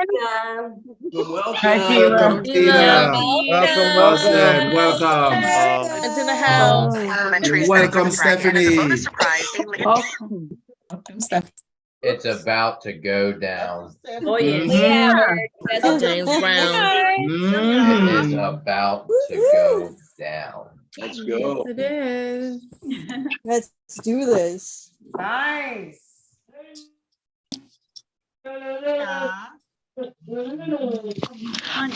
Welcome. Hi, Tina. Welcome, Tina. Welcome. Welcome. It's in the house. Welcome, Stephanie. Welcome. Welcome, Steph. It's about to go down. Oh, yes. We have That's James Brown. It is about to go down. Let's go. It is. Let's do this. Nice.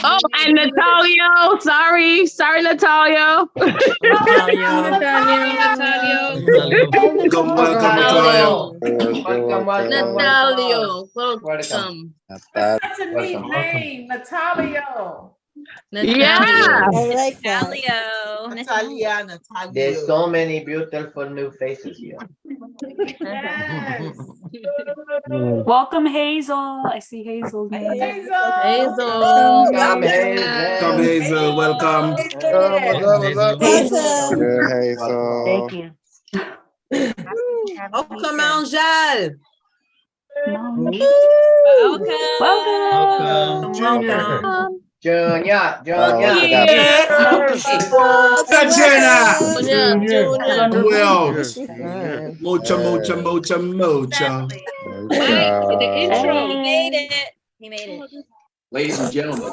Oh, and Natalia. Sorry, Natalia. Natalia. Welcome, Natalia. Natalia. Welcome. That's a neat name, Natalia. Yeah. I like that. Natalia. There's so many beautiful new faces here. Yes. Welcome, Hazel. I see Hazel's name. Hazel. Come, Hazel. Come, Hazel. Welcome. Awesome. Thank you. Welcome, Angel. Welcome. Junior. Tatiana. Junior. Who else? Mocha. He made it. Ladies and gentlemen.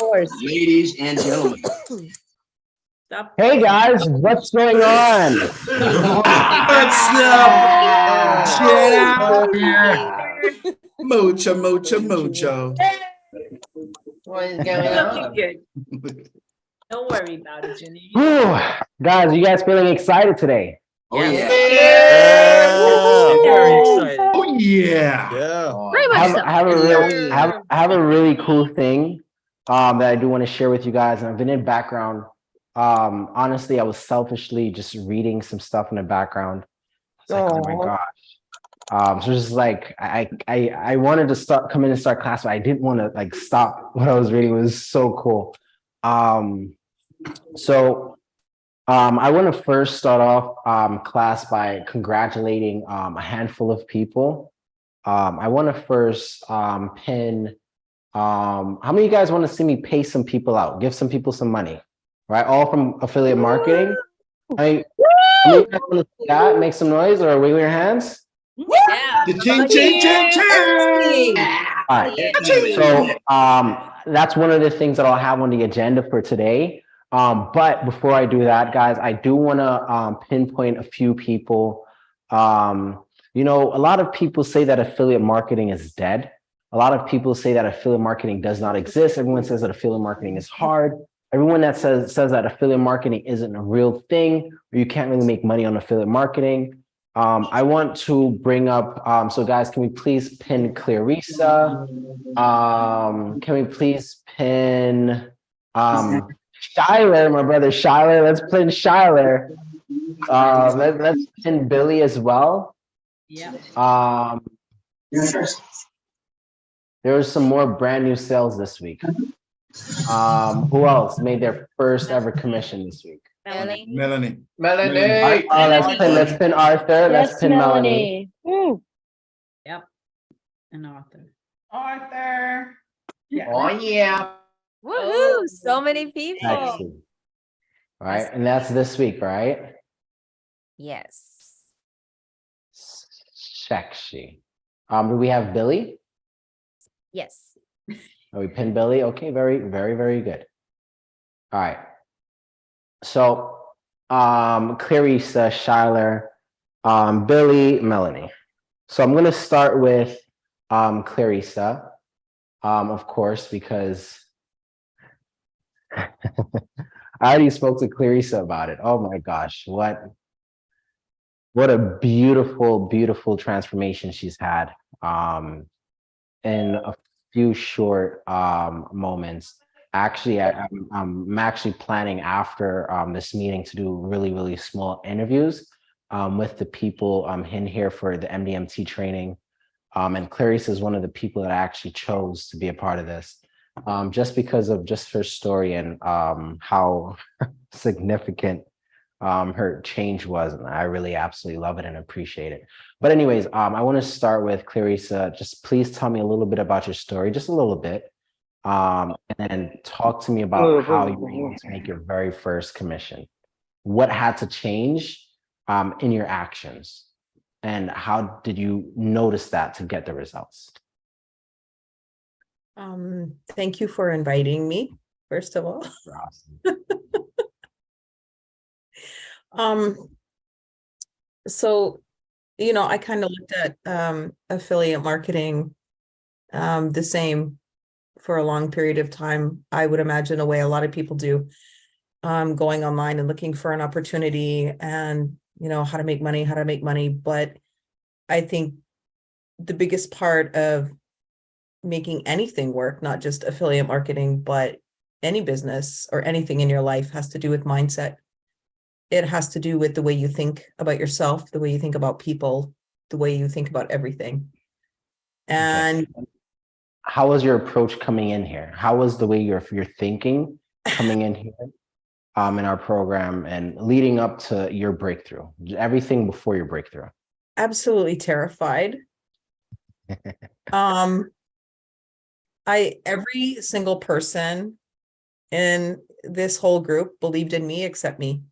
Stop. Hey guys, what's going on? What's up? Mocha. What is going on? Don't worry about it, Jenny. Whew. Guys, you guys feeling excited today? Oh, yeah. Oh, yeah. I have a really cool thing that I do want to share with you guys, and I've been in background. Honestly, I was selfishly just reading some stuff in the background. It's like, oh my gosh. So it's just like I wanted to come in and start class, but I didn't want to like stop what I was reading. It was so cool. I want to first start off class by congratulating a handful of people. I want to first pin. How many of you guys want to see me pay some people out? Give some people some money, right? All from affiliate marketing. How many of you guys want to see that? Make some noise or wave your hands. Yeah. Ching. All right. So that's one of the things that I'll have on the agenda for today. But before I do that, guys, I do want to pinpoint a few people. You know, a lot of people say that affiliate marketing is dead. A lot of people say that affiliate marketing does not exist. Everyone says that affiliate marketing is hard. Everyone that says that affiliate marketing isn't a real thing, or you can't really make money on affiliate marketing. I want to bring up, so guys, can we please pin Clarissa? Can we please pin Shyler, my brother Shyler? Let's pin Shyler. Let's pin Billy as well. Yeah. There was some more brand new sales this week. Who else made their first ever commission this week? Melanie. Let's pin Arthur. Let's pin Melanie. Yep. And Arthur. Yeah. Oh, yeah. Woohoo! So many people. Excellent. All right, and that's this week, right? Yes. Sexy. Do we have Billy? Yes. Oh, we pinned Billy. Okay, very good. All right. So, Clarissa, Shyler, Billy, Melanie. So I'm going to start with Clarissa, of course, because I already spoke to Clarissa about it. Oh my gosh, what a beautiful transformation she's had in a few short moments. Actually, I'm actually planning after this meeting to do really small interviews with the people in here for the MDMT training. And Clarissa is one of the people that I actually chose to be a part of this, just because of just her story and how significant her change was. And I really absolutely love it and appreciate it. But anyways, I want to start with Clarissa. Just please tell me a little bit about your story, just a little bit. And then talk to me about how you were able to make your very first commission. What had to change in your actions? And how did you notice that to get the results? Thank you for inviting me, first of all. Awesome. So, I kind of looked at affiliate marketing the same for a long period of time. I would imagine a way a lot of people do, going online and looking for an opportunity and, how to make money. But I think the biggest part of making anything work, not just affiliate marketing, but any business or anything in your life, has to do with mindset. It has to do with the way you think about yourself, the way you think about people, the way you think about everything. And how was your approach coming in here? How was the way you're thinking coming in here in our program and leading up to your breakthrough? Everything before your breakthrough. Absolutely terrified. Every single person in this whole group believed in me except me.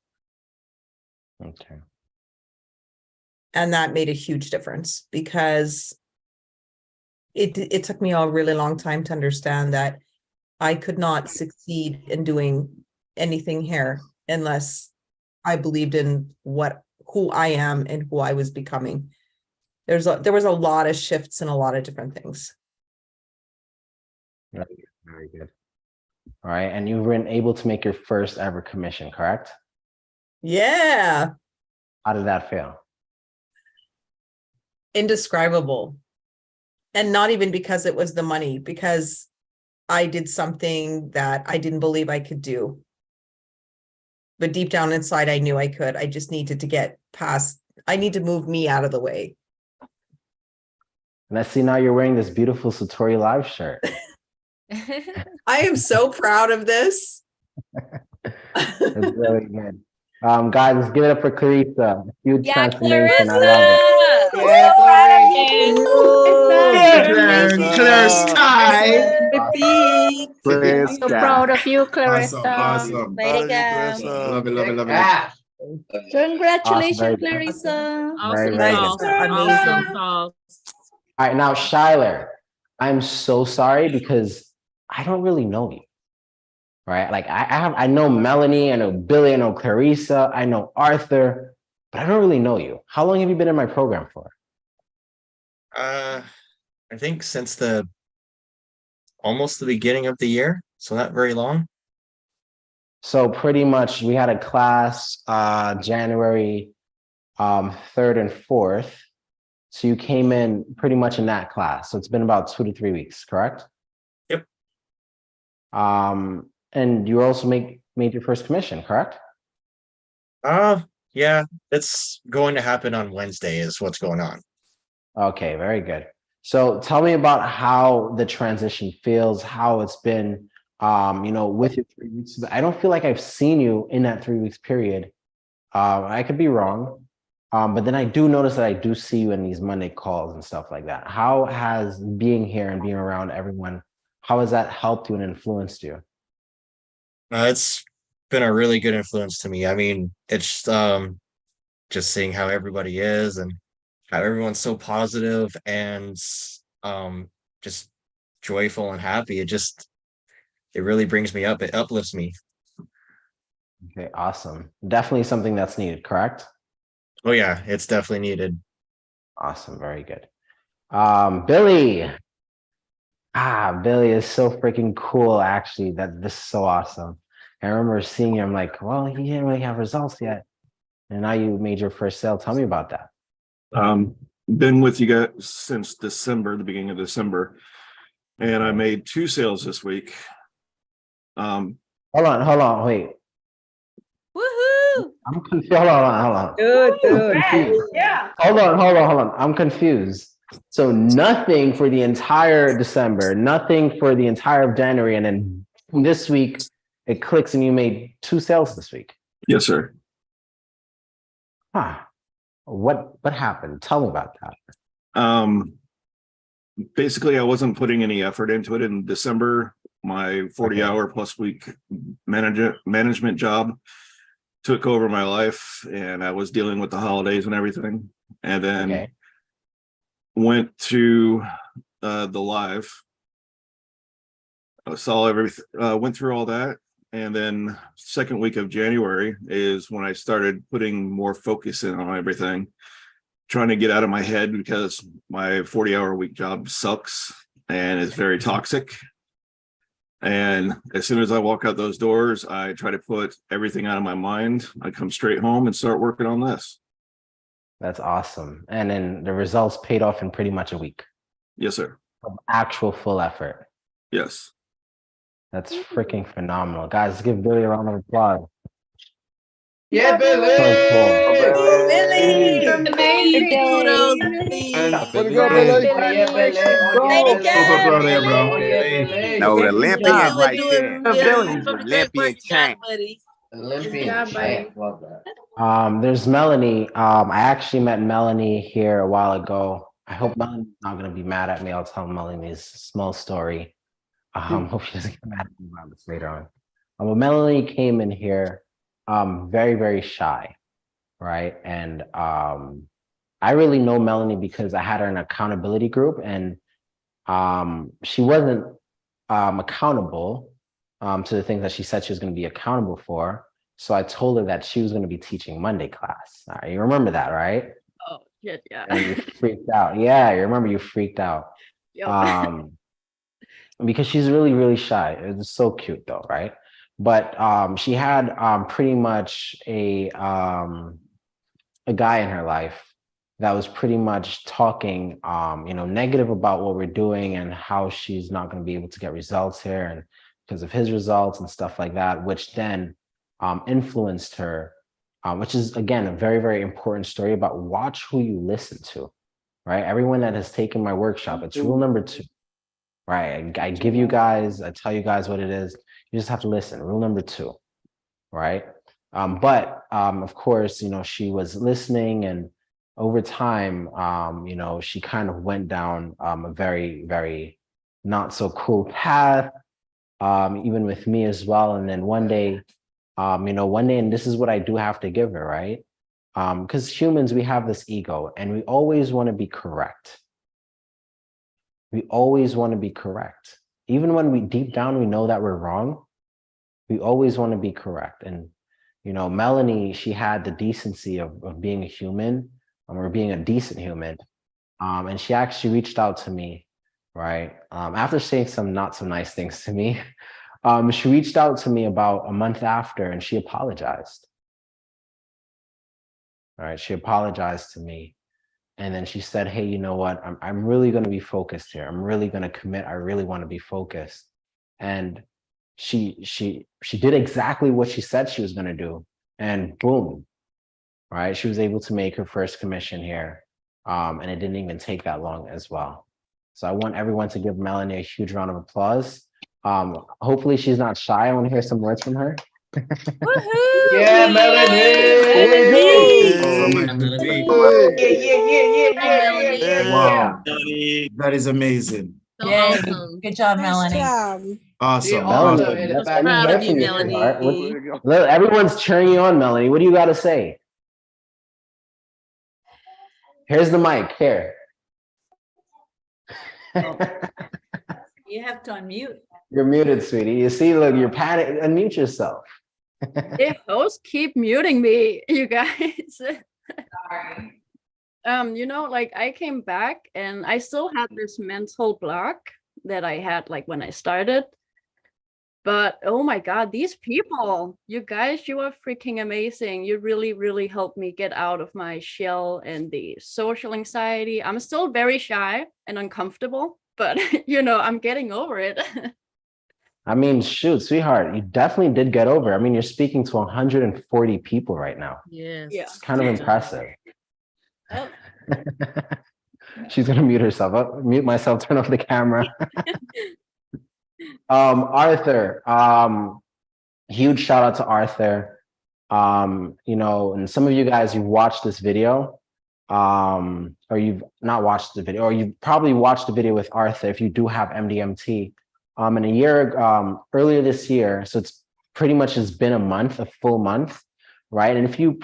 Okay. And that made a huge difference, because it took me a really long time to understand that I could not succeed in doing anything here unless I believed in who I am and who I was becoming. There was a lot of shifts and a lot of different things. Very good. All right. And you were able to make your first ever commission, correct? Yeah. How did that feel? Indescribable. And not even because it was the money, because I did something that I didn't believe I could do. But deep down inside, I knew I could. I just needed to get past, I need to move me out of the way. And I see now you're wearing this beautiful Satori Live shirt. I am so proud of this. It's really good. Guys, let's give it up for Clarissa. Huge Yeah, transformation. I Clarissa! love it. Yeah, Claire So proud of you, Clarissa. Awesome. Way to go. Love it, love it, love it. Ah. Congratulations, Awesome. Clarissa. Very Awesome good. sauce. Amazing. Awesome sauce. All right, now Shyler, I'm so sorry because I don't really know you. Right? Like I know Melanie, I know Billy, I know Clarissa, I know Arthur, but I don't really know you. How long have you been in my program for? I think since almost the beginning of the year, so not very long. So pretty much we had a class January 3rd and 4th. So you came in pretty much in that class. So it's been about 2 to 3 weeks, correct? Yep. And you also made your first commission, correct? Yeah, it's going to happen on Wednesday is what's going on. Okay, very good. So tell me about how the transition feels, how it's been, with your 3 weeks. I don't feel like I've seen you in that 3 weeks period. I could be wrong, but then I do notice that I do see you in these Monday calls and stuff like that. How has being here and being around everyone, how has that helped you and influenced you? It's been a really good influence to me. I mean, it's just seeing how everybody is and how everyone's so positive and just joyful and happy. It really brings me up. It uplifts me. Okay, awesome. Definitely something that's needed, correct? Oh yeah, it's definitely needed. Awesome, very good. Billy. Billy is so freaking cool, actually. This is so awesome. I remember seeing you, I'm like, well, he didn't really have results yet. And now you made your first sale. Tell me about that. Been with you guys since December, the beginning of December, and I made 2 sales this week. Hold on, wait. Woohoo! I'm confused. Hold on. Good. Yeah. Hold on. I'm confused. So nothing for the entire December, nothing for the entire January, and then this week it clicks and you made 2 sales this week. Yes, sir. What happened? Tell me about that. Basically, I wasn't putting any effort into it in December. my 40-hour plus week management job took over my life, and I was dealing with the holidays and everything. And then went to the live. I saw everything, went through all that. And then second week of January is when I started putting more focus in on everything, trying to get out of my head because my 40-hour week job sucks and it's very toxic. And as soon as I walk out those doors, I try to put everything out of my mind. I come straight home and start working on this. That's awesome. And then the results paid off in pretty much a week. Yes, sir. Of actual full effort. Yes. That's freaking phenomenal. Guys, give Billy a round of applause. Yeah, Billy! Billy! Amazing doodles. No, the Olympian right there. Billy's Olympian champ. Olympian Yeah, champ. Love that. There's Melanie. I actually met Melanie here a while ago. I hope Melanie's not going to be mad at me. I'll tell Melanie's small story. Hope she doesn't get mad at me about this later on. But Melanie came in here very, very shy, right? And I really know Melanie because I had her in an accountability group, and she wasn't accountable to the things that she said she was going to be accountable for. So I told her that she was going to be teaching Monday class. All right, you remember that, right? Oh, shit, yeah. And you freaked out. Yeah, you remember you freaked out. Yep. Because she's really, really shy. It's so cute though, right? But she had pretty much a guy in her life that was pretty much talking, negative about what we're doing and how she's not going to be able to get results here, and because of his results and stuff like that, which then influenced her, which is again a very, very important story about watch who you listen to, right? Everyone that has taken my workshop, it's rule number 2. Right, I give you guys, I tell you guys what it is. You just have to listen. Rule number 2, right? But of course, she was listening, and over time, she kind of went down a very, very not so cool path, even with me as well. And then one day, and this is what I do have to give her, right? Because humans, we have this ego, and we always want to be correct. We always want to be correct. Even when we deep down, we know that we're wrong, we always want to be correct. And, Melanie, she had the decency of being a human, or being a decent human. And she actually reached out to me, right? After saying some not so nice things to me, she reached out to me about a month after, and she apologized. All right, she apologized to me. And then she said, hey, you know what? I'm really going to be focused here. I'm really going to commit. I really want to be focused. And she did exactly what she said she was going to do. And boom, right? She was able to make her first commission here. And it didn't even take that long as well. So I want everyone to give Melanie a huge round of applause. Hopefully she's not shy. I want to hear some words from her. Yeah, Melanie! Wow, that is amazing. So awesome. Good job, Melanie. Awesome. Also, Awesome. in the Let me back- hear Proud of from you, you, Melanie. sweetheart. Look, everyone's cheering you on, Melanie. What do you got to say? Here's the mic. Here. You have to unmute. You're muted, sweetie. You see, look, you're panic. Unmute yourself. The hosts keep muting me, you guys. Sorry. I came back and I still had this mental block that I had when I started. But oh my God, these people, you guys, you are freaking amazing. You really, really helped me get out of my shell and the social anxiety. I'm still very shy and uncomfortable, but I'm getting over it. I mean, shoot, sweetheart, you definitely did get over. I mean, you're speaking to 140 people right now. Yes. Yeah. It's kind of impressive. Oh. She's gonna mute herself. I'll mute myself, turn off the camera. Arthur, huge shout out to Arthur. And some of you guys, you've watched this video, or you've not watched the video, or you've probably watched the video with Arthur if you do have MDMT. in a year, earlier this year. So it's pretty much has been a month, a full month, right? And if you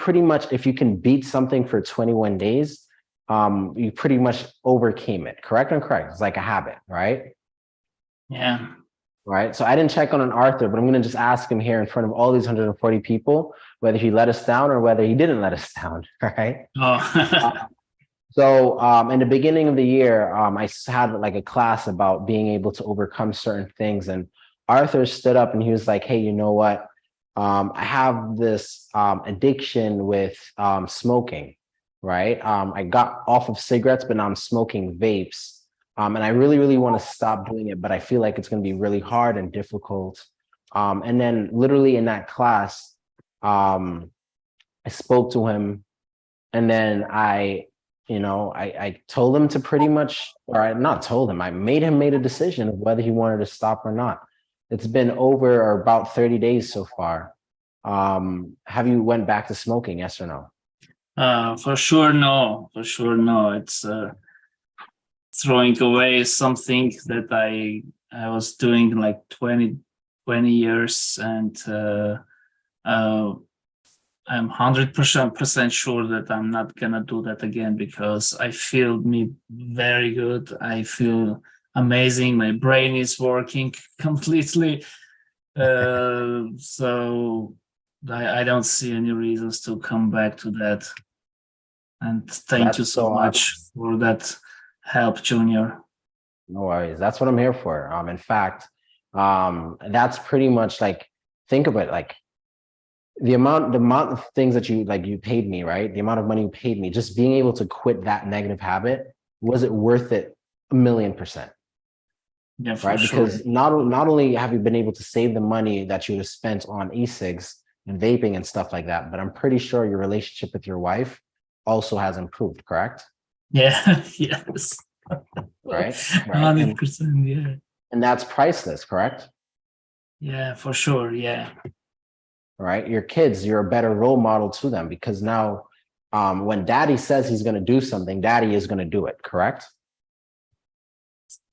can beat something for 21 days, you pretty much overcame it. Correct or incorrect? It's like a habit, right? Yeah. Right. So I didn't check on an Arthur, but I'm going to just ask him here in front of all these 140 people, whether he let us down or whether he didn't let us down. Right. Oh. So in the beginning of the year, I had like a class about being able to overcome certain things. And Arthur stood up and he was like, hey, you know what? I have this addiction with smoking, right? I got off of cigarettes, but now I'm smoking vapes. And I really, really want to stop doing it, but I feel like it's going to be really hard and difficult. And then literally in that class, I spoke to him, and then I told him to pretty much, or I not told him, I made him make a decision of whether he wanted to stop or not. It's been over or about 30 days so far. Have you went back to smoking, yes or no? For sure, no. For sure, no. It's throwing away something that I was doing like 20 years, and I'm 100% sure that I'm not gonna do that again, because I feel me very good. I feel amazing. My brain is working completely. So I don't see any reasons to come back to that. And thank you so much for that help, Junior. No worries. That's what I'm here for. In fact, that's pretty much like, think of it like the amount of things that you paid me, right? The amount of money you paid me, just being able to quit that negative habit, was it worth it 1,000,000%? Yeah, for right? sure. Because not only have you been able to save the money that you would have spent on e-cigs and vaping and stuff like that, but I'm pretty sure your relationship with your wife also has improved, correct? Yeah, yes. Right? 100%, yeah. And that's priceless, correct? Yeah, for sure, yeah. Right? Your kids, you're a better role model to them, because now when daddy says he's going to do something, daddy is going to do it, correct?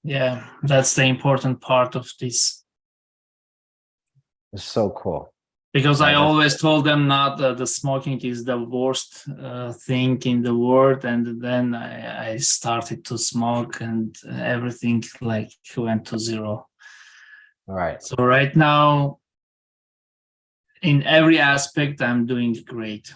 Yeah, that's the important part of this. It's so cool. Because I always told them not that the smoking is the worst thing in the world, and then I started to smoke, and everything like went to zero. All right. So right now, in every aspect, I'm doing great.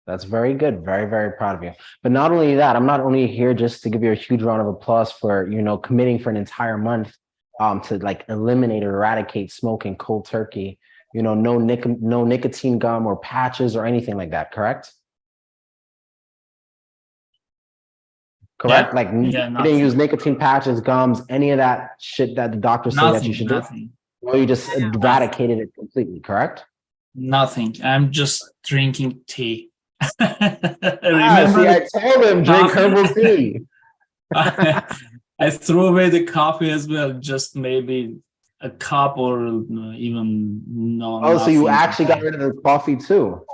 That's very good. Very, very proud of you. But not only that, I'm not only here just to give you a huge round of applause for, committing for an entire month to like eliminate or eradicate smoking cold turkey. No nicotine gum or patches or anything like that, correct? Correct? Yeah, like you didn't use nicotine patches, gums, any of that shit that the doctor said that you should do? Or you just eradicated it completely, correct? Nothing. I'm just drinking tea. Remember, I told him drink herbal tea. I threw away the coffee as well, just maybe a cup or even no. Oh, so you actually got rid of the coffee too?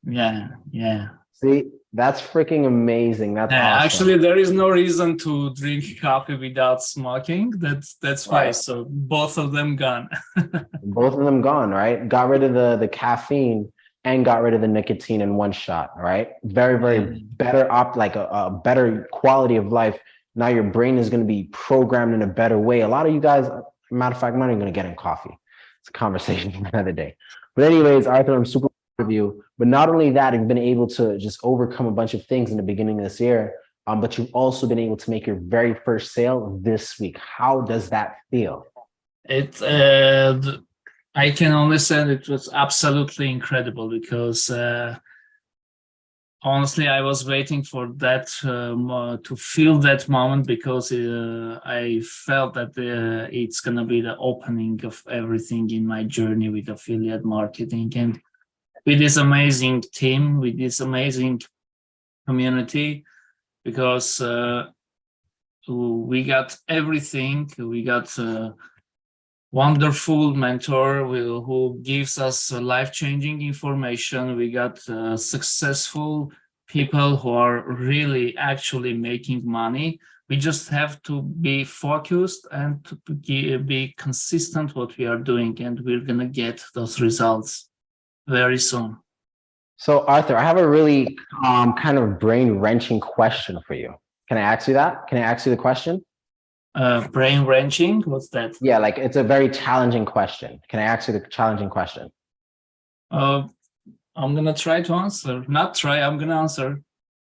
Yeah, yeah. See, that's freaking amazing. That's awesome. Actually, there is no reason to drink coffee without smoking. That's why. So both of them gone. Both of them gone, right? Got rid of the caffeine and got rid of the nicotine in one shot, right? Very, very better a better quality of life. Now your brain is going to be programmed in a better way. A lot of you guys, matter of fact, I'm not even going to get in coffee. It's a conversation for another day. But anyways, Arthur, I'm super proud of you. But not only that, you've been able to just overcome a bunch of things in the beginning of this year, but you've also been able to make your very first sale this week. How does that feel? I can only say it was absolutely incredible, because honestly, I was waiting for that to feel that moment, because I felt that it's going to be the opening of everything in my journey with affiliate marketing. And with this amazing team, with this amazing community, because we got everything. We got wonderful mentor who gives us life-changing information. We got successful people who are really actually making money We just have to be focused and to be consistent what we are doing, and we're gonna get those results very soon. So Arthur, I have a really kind of brain-wrenching question for you. Can I ask you that? Can I ask you the question? Brain-wrenching? What's that? Yeah, like it's a very challenging question. Can I ask you the challenging question? I'm gonna try to answer. Not try, I'm gonna answer.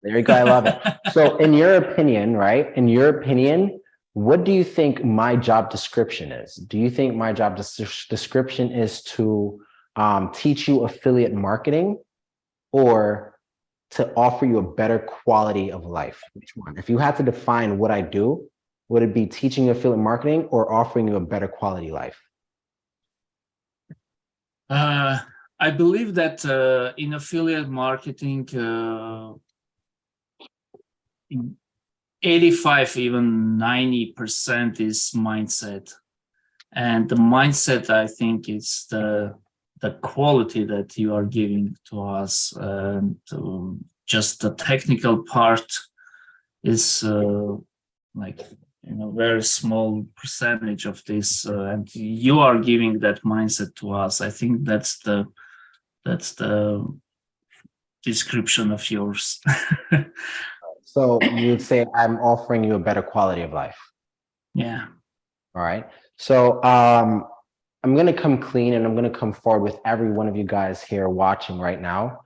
There you go, I love it. So in your opinion, right? In your opinion, what do you think my job description is? Do you think my job description is to teach you affiliate marketing or to offer you a better quality of life? Which one? If you had to define what I do, would it be teaching you affiliate marketing or offering you a better quality life? I believe that in affiliate marketing, 85, even 90% is mindset. And the mindset, I think, is the quality that you are giving to us. Just the technical part is like, very small percentage of this, and you are giving that mindset to us. I think that's the description of yours. So you would say I'm offering you a better quality of life. Yeah. All right. So I'm going to come clean and I'm going to come forward with every one of you guys here watching right now.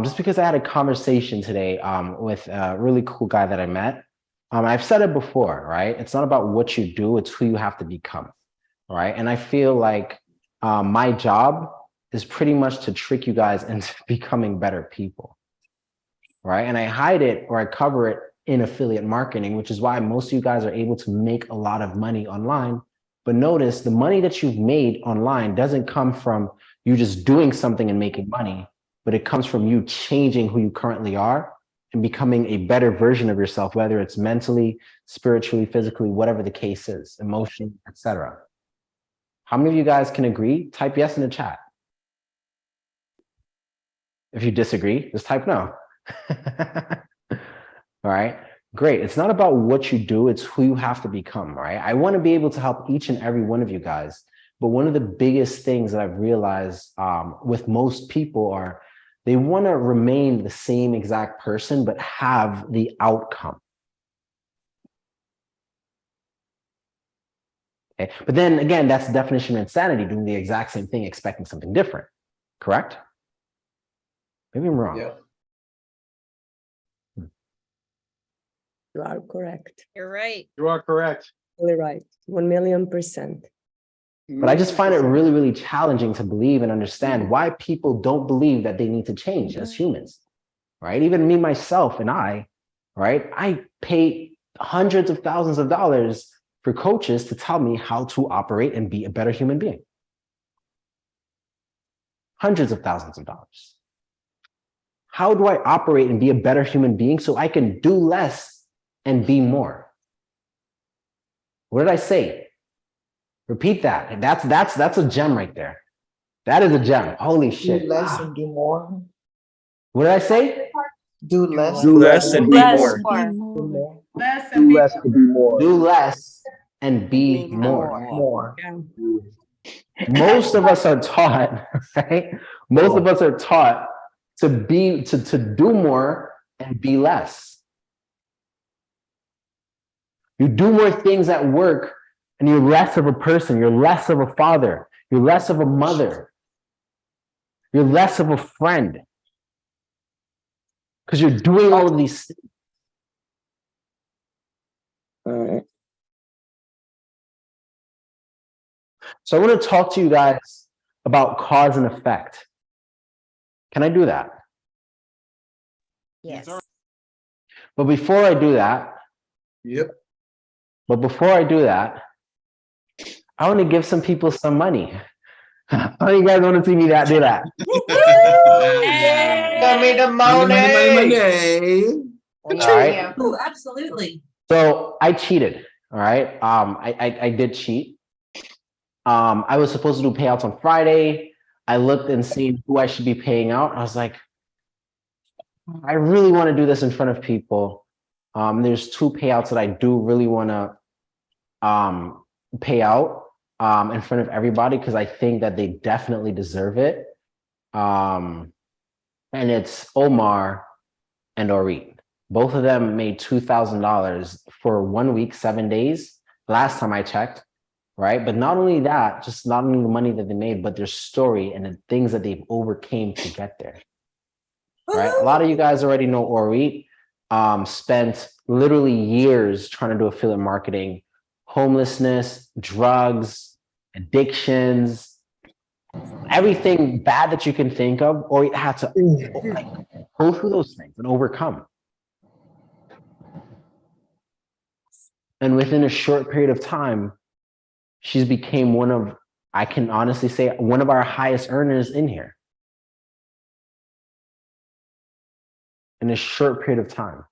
Just because I had a conversation today with a really cool guy that I met. I've said it before, right? It's not about what you do, it's who you have to become, right? And I feel like my job is pretty much to trick you guys into becoming better people, right? And I hide it or I cover it in affiliate marketing, which is why most of you guys are able to make a lot of money online. But notice the money that you've made online doesn't come from you just doing something and making money, but it comes from you changing who you currently are and becoming a better version of yourself, whether it's mentally, spiritually, physically, whatever the case is, emotionally, etc. How many of you guys can agree? Type yes in the chat. If you disagree, just type no. All right, great. It's not about what you do, it's who you have to become, right? I want to be able to help each and every one of you guys. But one of the biggest things that I've realized with most people are they want to remain the same exact person, but have the outcome. Okay. But then again, that's the definition of insanity, doing the exact same thing, expecting something different. Correct? Maybe I'm wrong. Yeah. You are correct. You're right. You are correct. Really right. 1,000,000%. But I just find it really, really challenging to believe and understand why people don't believe that they need to change as humans, right? Even me, myself, and I, right? I pay hundreds of thousands of dollars for coaches to tell me how to operate and be a better human being. Hundreds of thousands of dollars. How do I operate and be a better human being so I can do less and be more? What did I say? Repeat that. That's a gem right there. That is a gem. Holy shit. Do less and do more. What did I say? Do less. Do less and be more. Less and be more. Do less and be more. More. Most of us are taught, right? Most of us are taught to do more and be less. You do more things at work and you're less of a person, you're less of a father, you're less of a mother, you're less of a friend. Because you're doing all of these things. All right. So I want to talk to you guys about cause and effect. Can I do that? Yes. But before I do that, I want to give some people some money. How do you guys want to see me do that? Give me the money. All right. Oh, absolutely. So I cheated. All right. I did cheat. I was supposed to do payouts on Friday. I looked and seen who I should be paying out. I was like, I really want to do this in front of people. There's 2 payouts that I do really want to pay out in front of everybody because I think that they definitely deserve it. And it's Omar and Oris. Both of them made $2,000 for 1 week, 7 days. Last time I checked, right? But not only that, just not only the money that they made, but their story and the things that they've overcame to get there. Right? A lot of you guys already know Oris spent literally years trying to do affiliate marketing, homelessness, drugs, addictions, everything bad that you can think of, or you had to like, go through those things and overcome. And within a short period of time, she's became one of, I can honestly say, one of our highest earners in here. In a short period of time.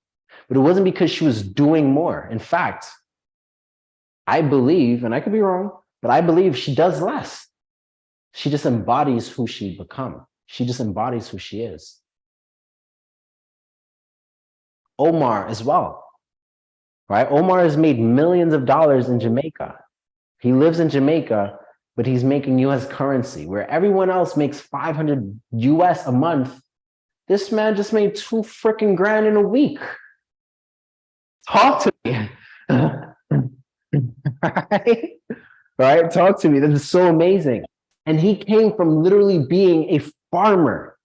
But it wasn't because she was doing more. In fact, I believe, and I could be wrong, but I believe she does less. She just embodies who she become. She just embodies who she is. Omar as well, right? Omar has made millions of dollars in Jamaica. He lives in Jamaica, but he's making US currency, where everyone else makes 500 US a month. This man just made $2 freaking grand in a week. Talk to me. Right? Talk to me. This is so amazing. And he came from literally being a farmer,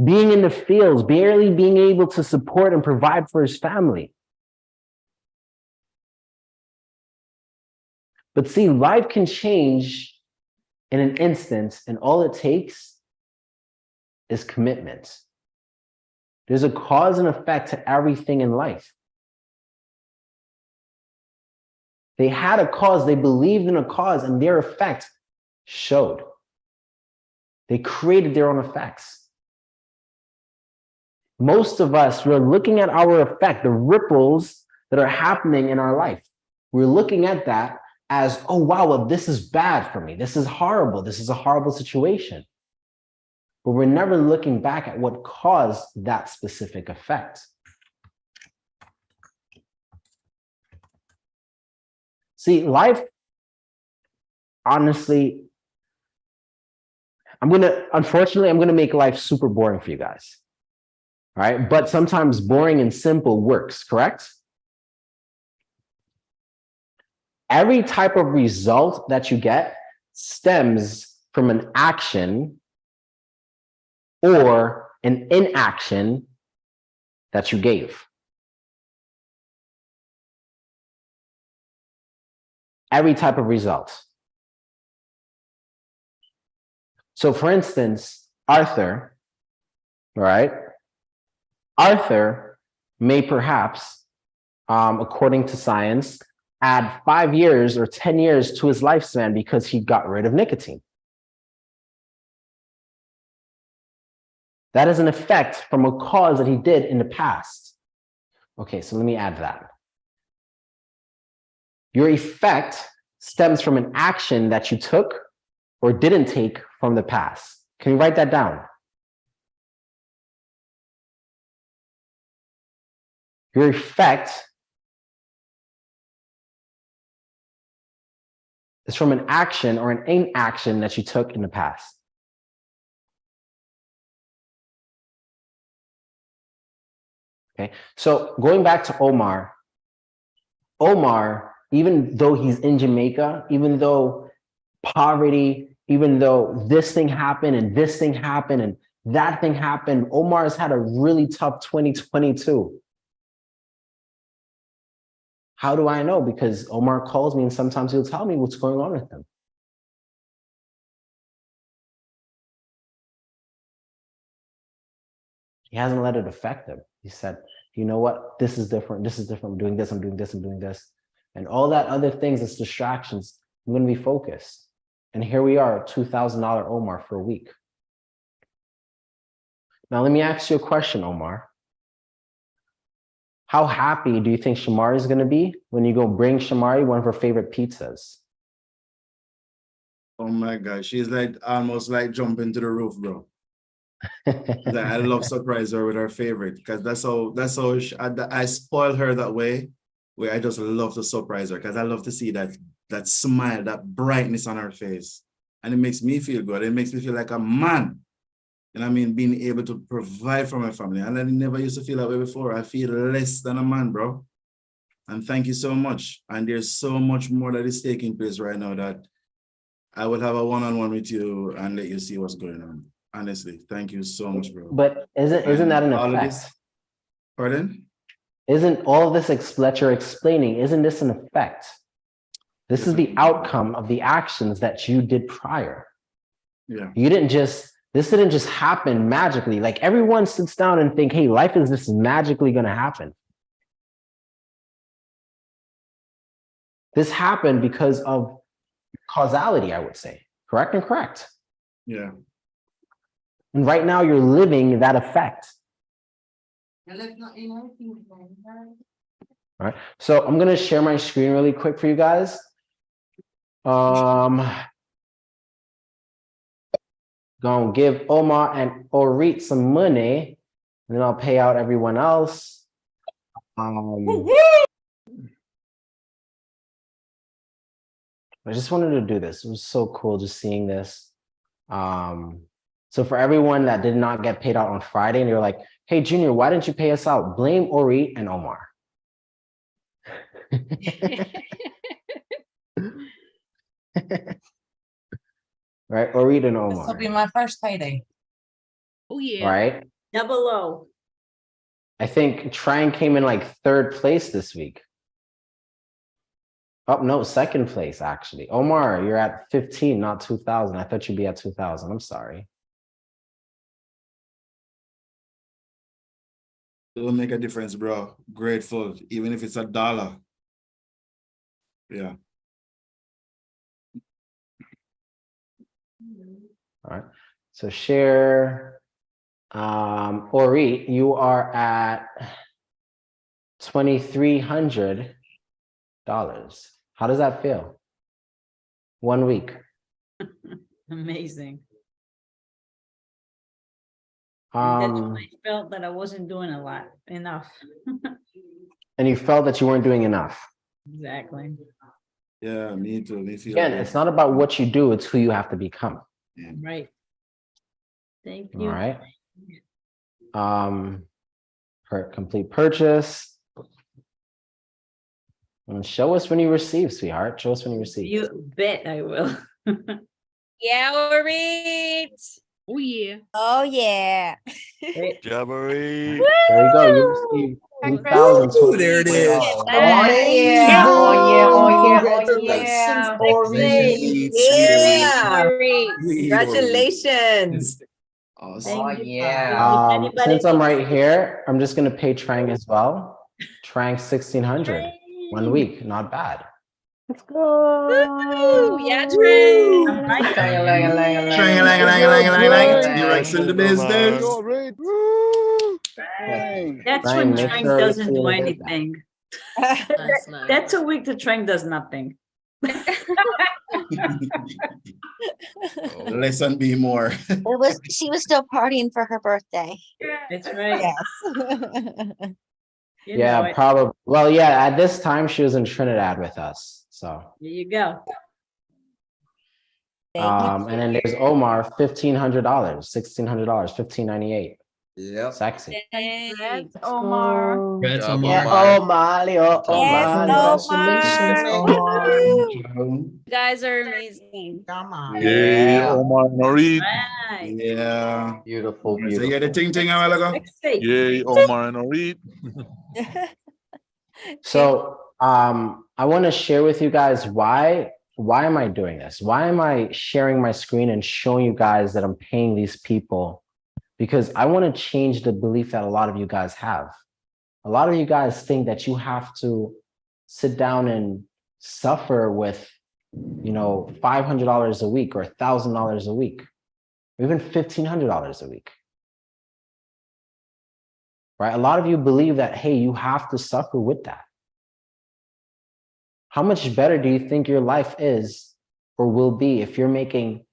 being in the fields, barely being able to support and provide for his family. But see, life can change in an instant, and all it takes is commitment. There's a cause and effect to everything in life. They had a cause, they believed in a cause, and their effect showed. They created their own effects. Most of us, we're looking at our effect, the ripples that are happening in our life. We're looking at that as, oh, wow, well, this is bad for me. This is horrible. This is a horrible situation. But we're never looking back at what caused that specific effect. See, life, honestly, unfortunately, I'm gonna make life super boring for you guys. All right, but sometimes boring and simple works, correct? Every type of result that you get stems from an action or an inaction that you gave. Every type of result. So for instance, Arthur, all right? Arthur may perhaps, according to science, add 5 years or 10 years to his lifespan because he got rid of nicotine. That is an effect from a cause that he did in the past. Okay, so let me add that. Your effect stems from an action that you took or didn't take from the past. Can you write that down? Your effect is from an action or an inaction that you took in the past. Okay, so going back to Omar, even though he's in Jamaica, even though poverty, even though this thing happened and this thing happened and that thing happened, Omar's had a really tough 2022. How do I know? Because Omar calls me and sometimes he'll tell me what's going on with him. He hasn't let it affect him. He said, you know what? This is different. This is different. I'm doing this. I'm doing this. I'm doing this. And all that other things, it's distractions. I'm going to be focused. And here we are, $2,000 Omar for a week. Now, let me ask you a question, Omar. How happy do you think Shamari is going to be when you go bring Shamari one of her favorite pizzas? Oh my gosh, she's like almost like jumping to the roof, bro. I love surprise her with her favorite because that's how I spoil her that way. Where I just love to surprise her because I love to see that smile, that brightness on her face, and it makes me feel good. It makes me feel like a man. And I mean, being able to provide for my family. And I never used to feel that way before. I feel less than a man, bro. And thank you so much. And there's so much more that is taking place right now that I will have a one-on-one with you and let you see what's going on. Honestly, thank you so much, bro. But isn't that an all of effect? this, pardon? Isn't all of this that you're explaining, isn't this an effect? This is the outcome of the actions that you did prior. Yeah. This didn't just happen magically. Like everyone sits down and think, hey, life is just magically going to happen. This happened because of causality, I would say. Correct and correct. Yeah. And right now you're living that effect. All right. So I'm going to share my screen really quick for you guys. Gonna give Omar and Orit some money, and then I'll pay out everyone else. I just wanted to do this. It was so cool just seeing this. So for everyone that did not get paid out on Friday, and you're like, hey, Junior, why didn't you pay us out? Blame Orit and Omar. Right, Orit and Omar. This will be my first payday. Oh yeah. Right. Double O. I think Trang came in like 3rd place this week. Oh, no, 2nd place, actually. Omar, you're at 15, not 2,000. I thought you'd be at 2,000. I'm sorry. It will make a difference, bro. Grateful, even if it's $1. Yeah. All right. So share. Orit, you are at $2,300. How does that feel? 1 week. Amazing. That's when I felt that I wasn't doing enough. And you felt that you weren't doing enough. Exactly. Yeah, me too. Me feel Again, good. it's not about what you do, it's who you have to become. Right. Thank you. All right. Complete purchase. And show us when you receive, sweetheart. Show us when you receive. You bet I will. Yeah, Orit. Oh yeah. Oh yeah. Jabbery. There you go. You received 2,000. There it is. Oh yeah, oh yeah, oh yeah, oh yeah. Yeah. Congratulations. Awesome. Oh yeah. Since I'm right here, I'm just gonna pay Trang as well. Trang 1,600. 1 week, not bad. Let's go. Yeah, Trey. You're in the business. That's Trang, when make Trang sure doesn't you do get that. anything. That's a week that Trang does nothing. Less and be more. She was still partying for her birthday. That's right. Yes. You know Yeah, it. probably. Well, yeah, at this time she was in Trinidad with us. So There you go. and then there's Omar, $1,500, $1,600, $1,598. Yep. Sexy. Congrats, Omar. Congrats, Yeah, Omar. Omar. Yes, Congratulations, Omar. You guys are amazing. Come on. Yeah, Omar Norid. Right. Yeah. Beautiful, So you had the beautiful. ting a while ago? Yay, Omar Norid. So I want to share with you guys why am I doing this? Why am I sharing my screen and showing you guys that I'm paying these people? Because I want to change the belief that a lot of you guys have. A lot of you guys think that you have to sit down and suffer with, you know, $500 a week or $1,000 a week, or even $1,500 a week. Right? A lot of you believe that, hey, you have to suffer with that. How much better do you think your life is or will be if you're making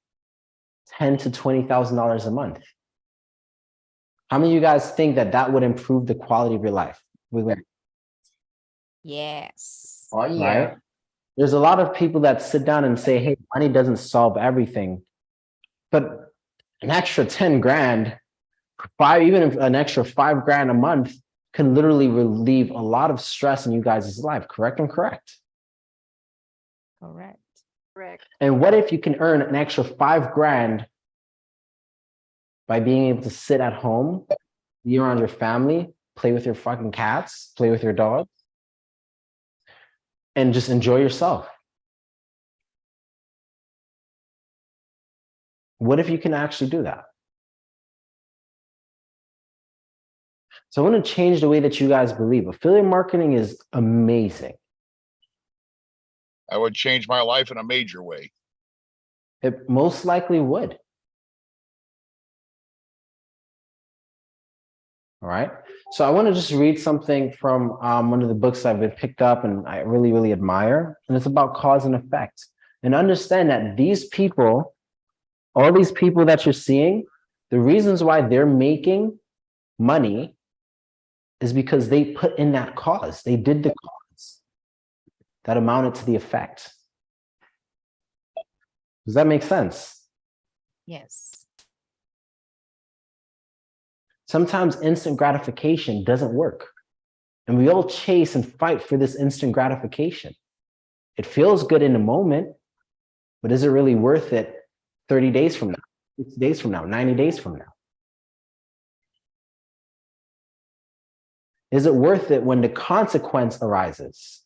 $10,000 to $20,000 a month? How many of you guys think that that would improve the quality of your life? Yes. Oh, yeah. Right? There's a lot of people that sit down and say, hey, money doesn't solve everything, but an extra 10 grand, even if an extra 5 grand a month can literally relieve a lot of stress in you guys' life. Correct or incorrect? Correct. Correct. And what if you can earn an extra 5 grand by being able to sit at home, be around your family, play with your fucking cats, play with your dogs, and just enjoy yourself? What if you can actually do that? So I want to change the way that you guys believe. Affiliate marketing is amazing. I would change my life in a major way. It most likely would. All right. So I want to just read something from one of the books I've picked up and I really, really admire. And it's about cause and effect. And understand that these people, all these people that you're seeing, the reasons why they're making money is because they put in that cause. They did the cause that amounted to the effect. Does that make sense? Yes. Sometimes instant gratification doesn't work. And we all chase and fight for this instant gratification. It feels good in the moment, but is it really worth it 30 days from now, 60 days from now, 90 days from now? Is it worth it when the consequence arises?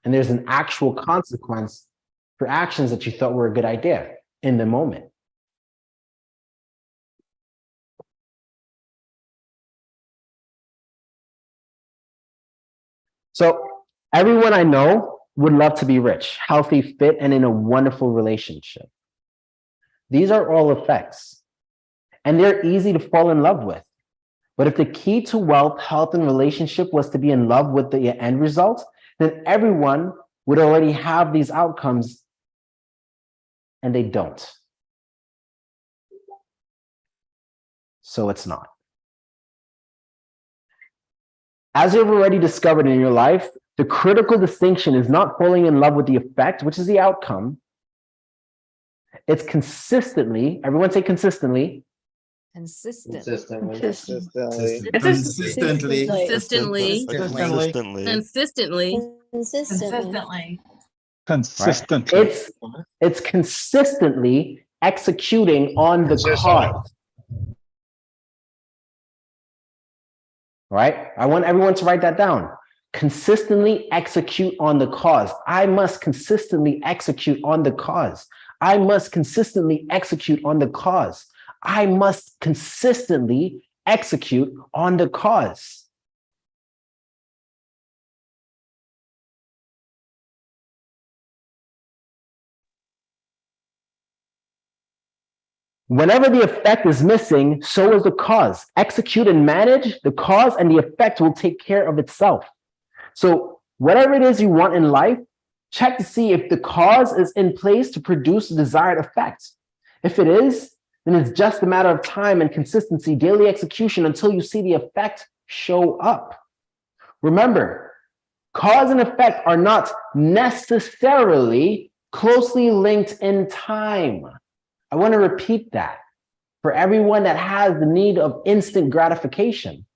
And there's an actual consequence for actions that you thought were a good idea in the moment. So everyone I know would love to be rich, healthy, fit, and in a wonderful relationship. These are all effects, and they're easy to fall in love with. But if the key to wealth, health, and relationship was to be in love with the end result, then everyone would already have these outcomes, and they don't. So it's not. As you've already discovered in your life, the critical distinction is not falling in love with the effect, which is the outcome. It's consistently, everyone say consistently. Consistent. Consistently. Consistently. Consistently. Consistently. Consistently. Right? It's consistently executing on the cause. Right? I want everyone to write that down. Consistently execute on the cause. I must consistently execute on the cause. I must consistently execute on the cause. I must consistently execute on the cause. Whenever the effect is missing, so is the cause. Execute and manage the cause, and the effect will take care of itself. So whatever it is you want in life, check to see if the cause is in place to produce the desired effect. If it is, then it's just a matter of time and consistency, daily execution until you see the effect show up. Remember, cause and effect are not necessarily closely linked in time. I want to repeat that for everyone that has the need of instant gratification.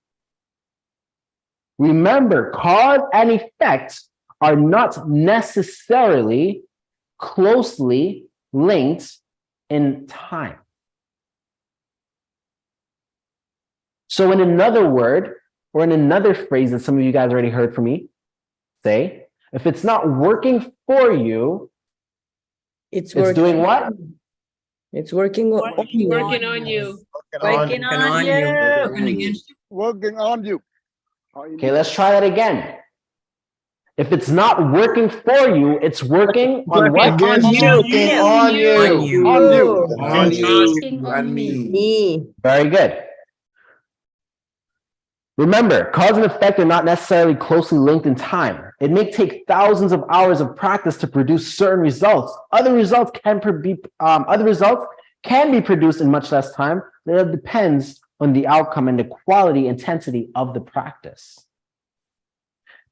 Remember, cause and effect are not necessarily closely linked in time. So in another word, or in another phrase that some of you guys already heard from me say, if it's not working for you, It's doing what? It's working on you. Working on you. Working on you. Working on you. Okay, let's try that again. If it's not working for you, it's working on what? On you and me. Very good. Remember, cause and effect are not necessarily closely linked in time. It may take thousands of hours of practice to produce certain results. Other results can be produced in much less time. It depends on the outcome and the quality, intensity of the practice.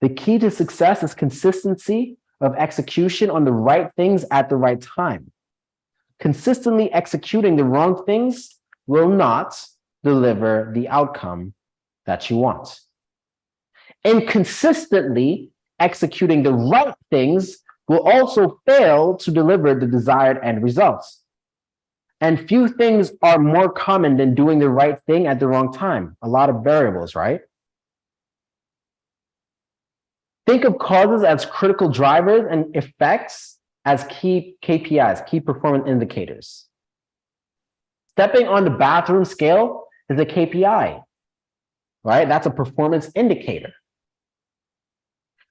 The key to success is consistency of execution on the right things at the right time. Consistently executing the wrong things will not deliver the outcome that you want. And consistently executing the right things will also fail to deliver the desired end results. And few things are more common than doing the right thing at the wrong time. A lot of variables, right? Think of causes as critical drivers and effects as key KPIs, key performance indicators. Stepping on the bathroom scale is a KPI, right? That's a performance indicator.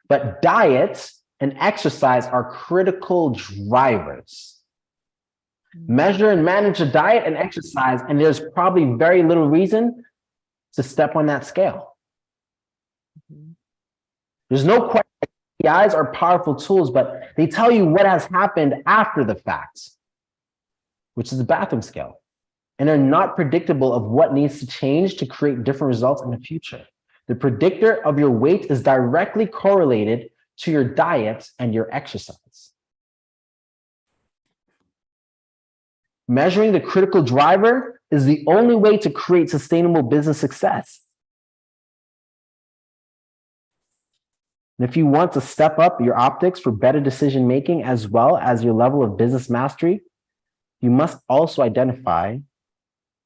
But diet and exercise are critical drivers. Measure and manage a diet and exercise, and there's probably very little reason to step on that scale. There's no question. KPIs are powerful tools, but they tell you what has happened after the fact, which is the bathroom scale, and are not predictable of what needs to change to create different results in the future. The predictor of your weight is directly correlated to your diet and your exercise. Measuring the critical driver is the only way to create sustainable business success. And if you want to step up your optics for better decision-making as well as your level of business mastery, you must also identify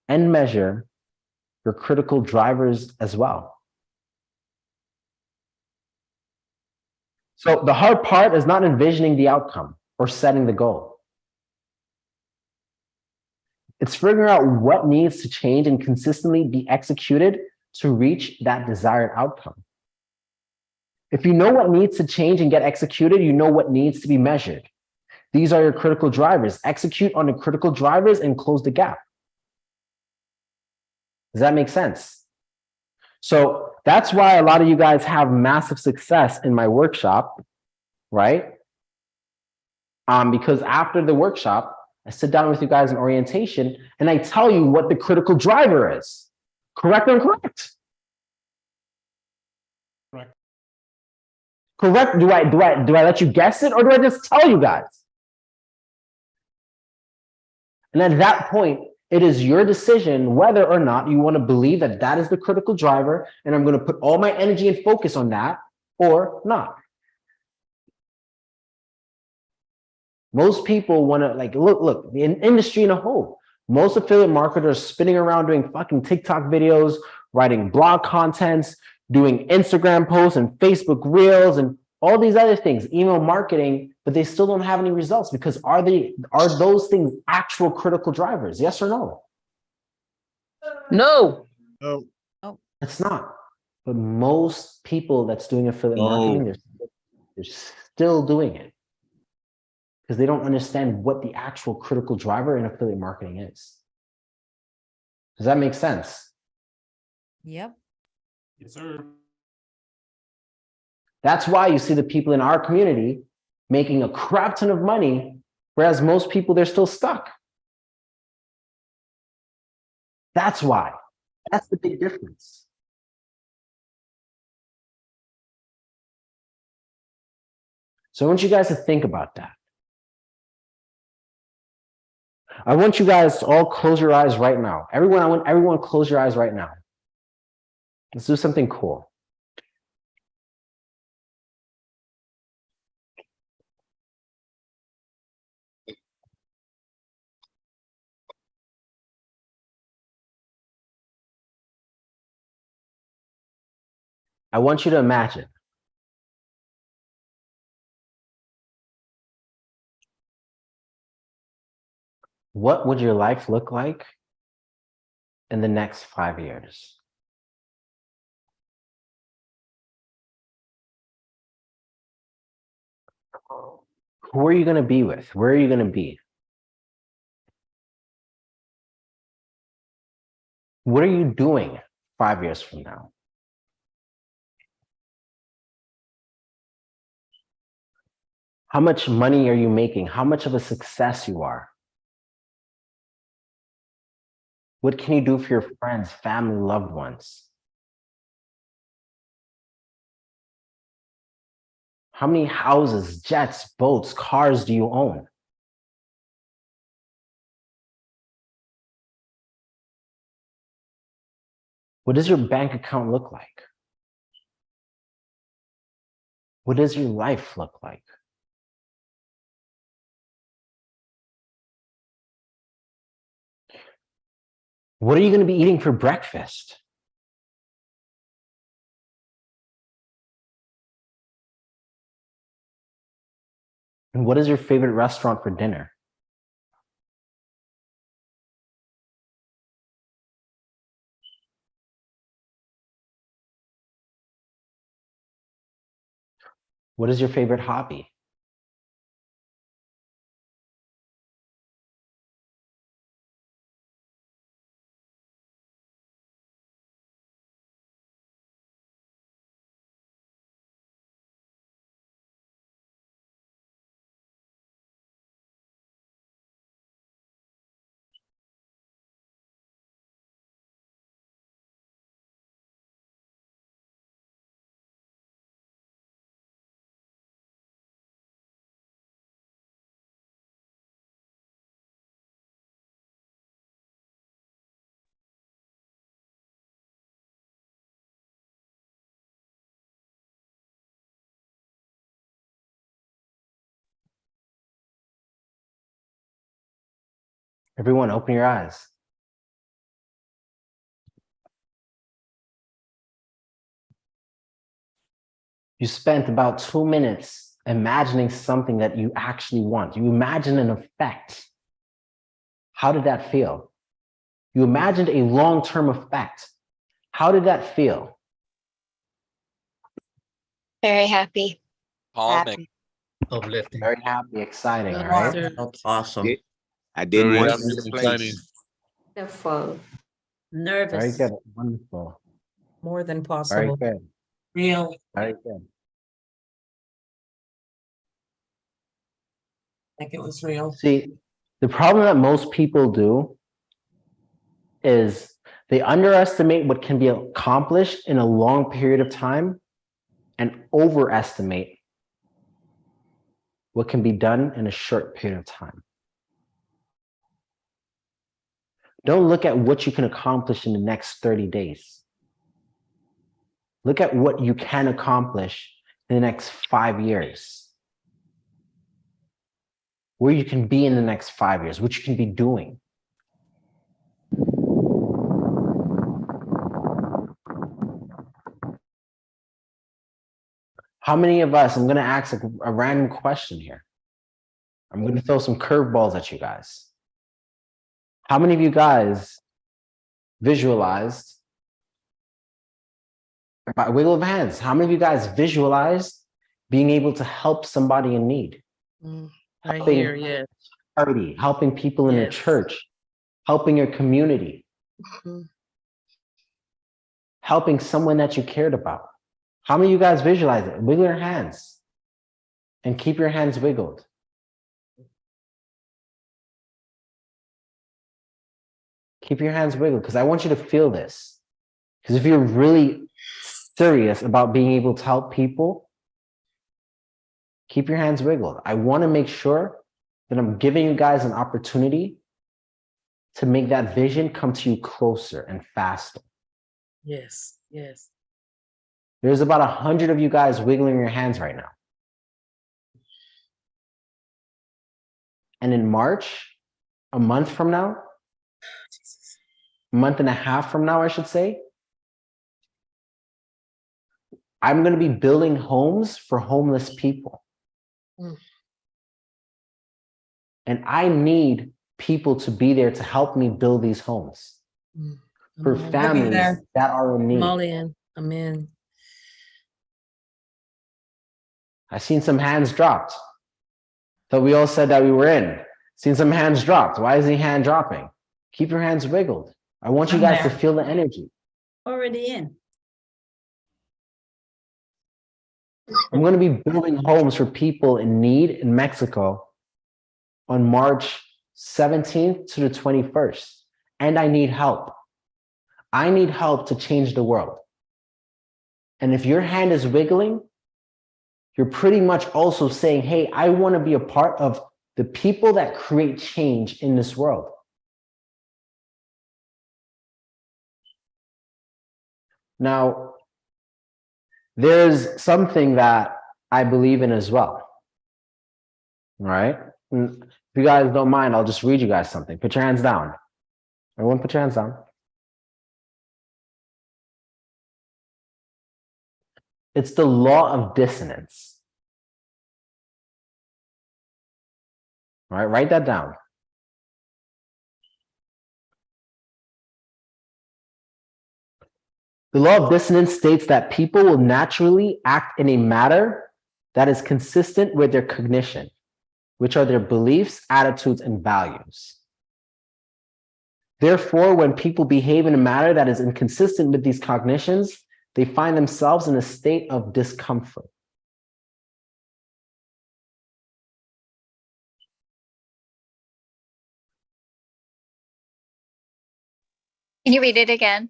and measure your critical drivers as well. So the hard part is not envisioning the outcome or setting the goal. It's figuring out what needs to change and consistently be executed to reach that desired outcome. If you know what needs to change and get executed, you know what needs to be measured. These are your critical drivers. Execute on the critical drivers and close the gap. Does that make sense? So that's why a lot of you guys have massive success in my workshop, right? Because after the workshop, I sit down with you guys in orientation and I tell you what the critical driver is. Correct or incorrect? Correct. Correct. Do I let you guess it or do I just tell you guys? And at that point, it is your decision whether or not you want to believe that that is the critical driver and I'm going to put all my energy and focus on that or not. Most people want to look, the industry in a whole, most affiliate marketers spinning around doing fucking TikTok videos, writing blog contents, doing Instagram posts and Facebook reels and all these other things, email marketing, but they still don't have any results because are those things actual critical drivers? Yes or no? No. No. It's not. But most people that's doing affiliate marketing, they're still doing it because they don't understand what the actual critical driver in affiliate marketing is. Does that make sense? Yep. Yes, sir. That's why you see the people in our community making a crap ton of money, whereas most people, they're still stuck. That's why. That's the big difference. So I want you guys to think about that. I want you guys to all close your eyes right now. I want everyone to close your eyes right now. Let's do something cool. I want you to imagine what would your life look like in the next 5 years? Who are you going to be with? Where are you going to be? What are you doing 5 years from now? How much money are you making? How much of a success you are? What can you do for your friends, family, loved ones? How many houses, jets, boats, cars do you own? What does your bank account look like? What does your life look like? What are you going to be eating for breakfast? And what is your favorite restaurant for dinner? What is your favorite hobby? Everyone, open your eyes. You spent about 2 minutes imagining something that you actually want. You imagine an effect. How did that feel? You imagined a long-term effect. How did that feel? Very happy. Calming. Uplifting. Very happy, exciting, right? That's awesome. I didn't Very want happy to and miss exciting. place. Wonderful. Nervous. Very good, wonderful. More than Very possible. good, Real. very good. Like it was real. See, the problem that most people do is they underestimate what can be accomplished in a long period of time and overestimate what can be done in a short period of time. Don't look at what you can accomplish in the next 30 days. Look at what you can accomplish in the next 5 years. Where you can be in the next 5 years, what you can be doing. How many of us, I'm going to ask a random question here. I'm going to throw some curveballs at you guys. How many of you guys visualized, by wiggle of hands, how many of you guys visualized being able to help somebody in need? Right here, yes. Party, helping people in your Yes. church, helping your community, helping someone that you cared about. How many of you guys visualize it? Wiggle your hands and keep your hands wiggled. Keep your hands wiggled because I want you to feel this. Because if you're really serious about being able to help people, keep your hands wiggled. I want to make sure that I'm giving you guys an opportunity to make that vision come to you closer and faster. Yes, yes. There's about 100 of you guys wiggling your hands right now. And in March, a month from now, a month and a half from now, I should say, I'm going to be building homes for homeless people. And I need people to be there to help me build these homes for families that are in need. Amen. Amen. I seen some hands dropped. So we all said that we were in. Seen some hands dropped. Why is the hand dropping? Keep your hands wiggled. I want you guys to feel the energy. Already in. I'm going to be building homes for people in need in Mexico on March 17th to the 21st. and I need help. I need help to change the world. And if your hand is wiggling, you're pretty much also saying, hey, I want to be a part of the people that create change in this world. Now, there's something that I believe in as well. All right? And if you guys don't mind, I'll just read you guys something. Put your hands down. Everyone put your hands down. It's the law of dissonance. All right, write that down. The law of dissonance states that people will naturally act in a manner that is consistent with their cognition, which are their beliefs, attitudes, and values. Therefore, when people behave in a manner that is inconsistent with these cognitions, they find themselves in a state of discomfort. Can you read it again?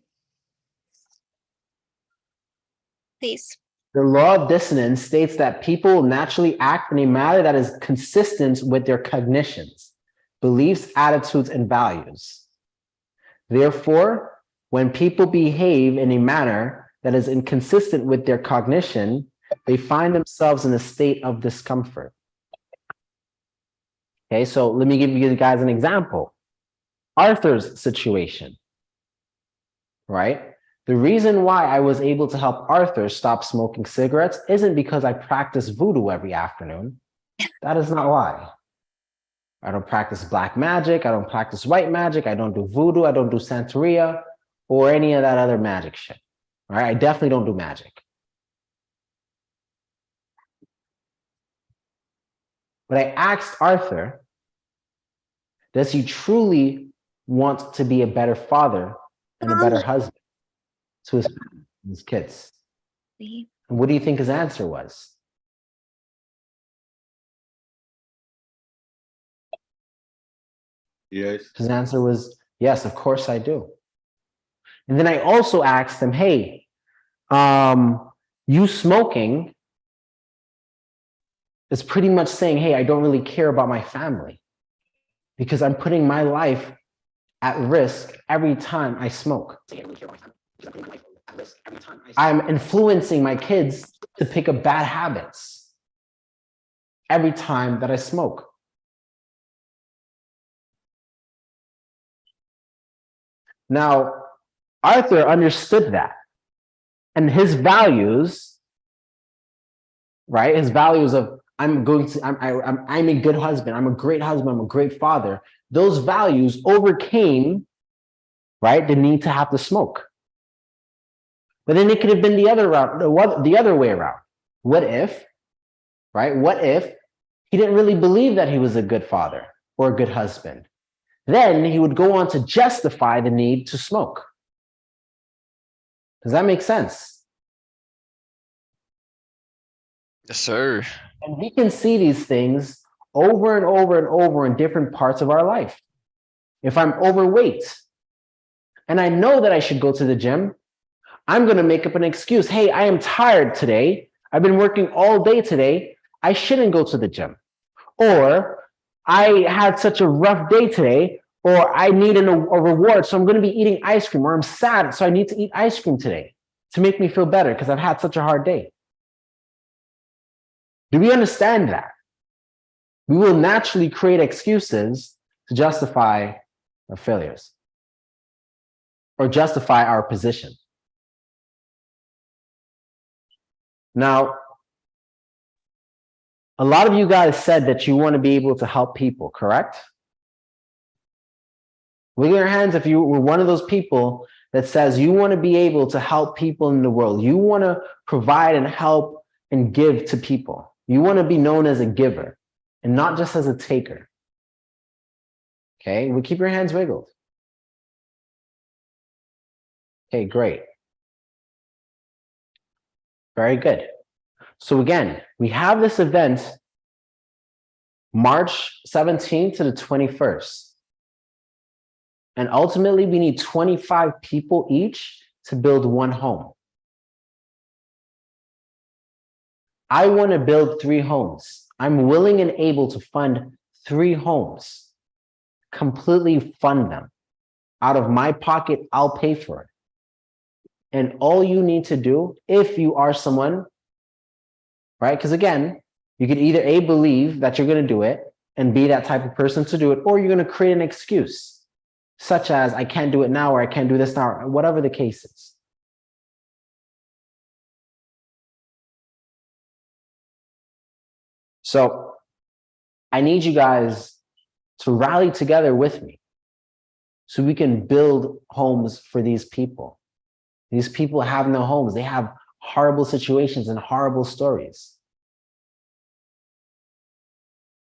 Please. The law of dissonance states that people will naturally act in a manner that is consistent with their cognitions, beliefs, attitudes, and values. Therefore, when people behave in a manner that is inconsistent with their cognition, they find themselves in a state of discomfort. Okay, so let me give you guys an example. Arthur's situation, right? The reason why I was able to help Arthur stop smoking cigarettes isn't because I practice voodoo every afternoon. That is not why. I don't practice black magic. I don't practice white magic. I don't do voodoo. I don't do Santeria or any of that other magic shit. All right, I definitely don't do magic. But I asked Arthur, does he truly want to be a better father and a better husband to his family and his kids? And what do you think his answer was? Yes. His answer was, yes, of course I do. And then I also asked him, hey, you smoking is pretty much saying, hey, I don't really care about my family because I'm putting my life at risk every time I smoke. I'm influencing my kids to pick up bad habits every time that I smoke. Now, Arthur understood that. And his values, right? His values of I'm a good husband, I'm a great husband, I'm a great father. Those values overcame, right, the need to have to smoke. But then it could have been the other route, the other way around. What if, right? What if he didn't really believe that he was a good father or a good husband? Then he would go on to justify the need to smoke. Does that make sense? Yes, sir. And we can see these things over and over and over in different parts of our life. If I'm overweight and I know that I should go to the gym, I'm going to make up an excuse. Hey, I am tired today. I've been working all day today. I shouldn't go to the gym. Or I had such a rough day today, or I need a reward, so I'm going to be eating ice cream, or I'm sad, so I need to eat ice cream today to make me feel better because I've had such a hard day. Do we understand that? We will naturally create excuses to justify our failures or justify our position. Now, a lot of you guys said that you want to be able to help people, correct? Raise your hands if you were one of those people that says you want to be able to help people in the world. You want to provide and help and give to people. You want to be known as a giver and not just as a taker. Okay, well, keep your hands wiggled. Okay, great. Very good. So again, we have this event March 17th to the 21st. And ultimately, we need 25 people each to build one home. I want to build 3 homes. I'm willing and able to fund 3 homes, completely fund them. Out of my pocket, I'll pay for it. And all you need to do, if you are someone, right? Because again, you could either A, believe that you're going to do it and be that type of person to do it, or you're going to create an excuse, such as I can't do it now, or I can't do this now, or whatever the case is. So I need you guys to rally together with me so we can build homes for these people. These people have no homes. They have horrible situations and horrible stories.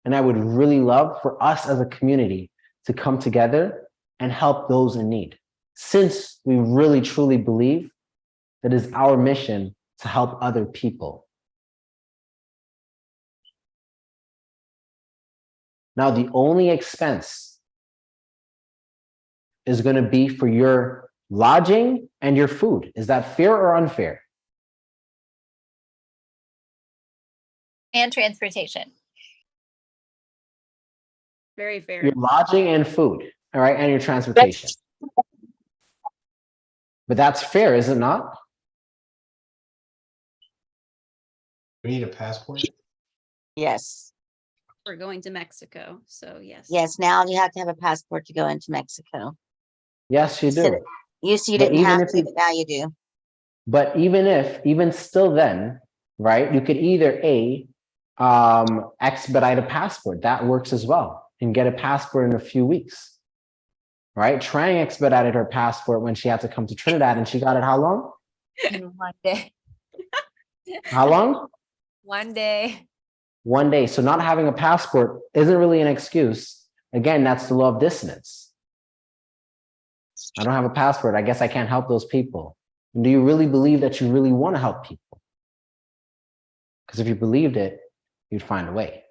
And I would really love for us as a community to come together and help those in need, since we really truly believe that it is our mission to help other people. Now, the only expense is going to be for your lodging and your food. Is that fair or unfair? And transportation. Very fair. Your lodging and food, all right, and your transportation. But that's fair, is it not? We need a passport. Yes. We're going to Mexico, so yes. Yes. Now you have to have a passport to go into Mexico. Yes, you do. You see, you But didn't even have if to, you- but now you do. But even still then, right, you could either expedite a passport. That works as well, and get a passport in a few weeks, right? Trang expedited her passport when she had to come to Trinidad, and she got it how long? In 1 day. How long? 1 day. 1 day. So not having a passport isn't really an excuse. Again, that's the law of dissonance. I don't have a passport. I guess I can't help those people. And do you really believe that you really want to help people? Because if you believed it, you'd find a way.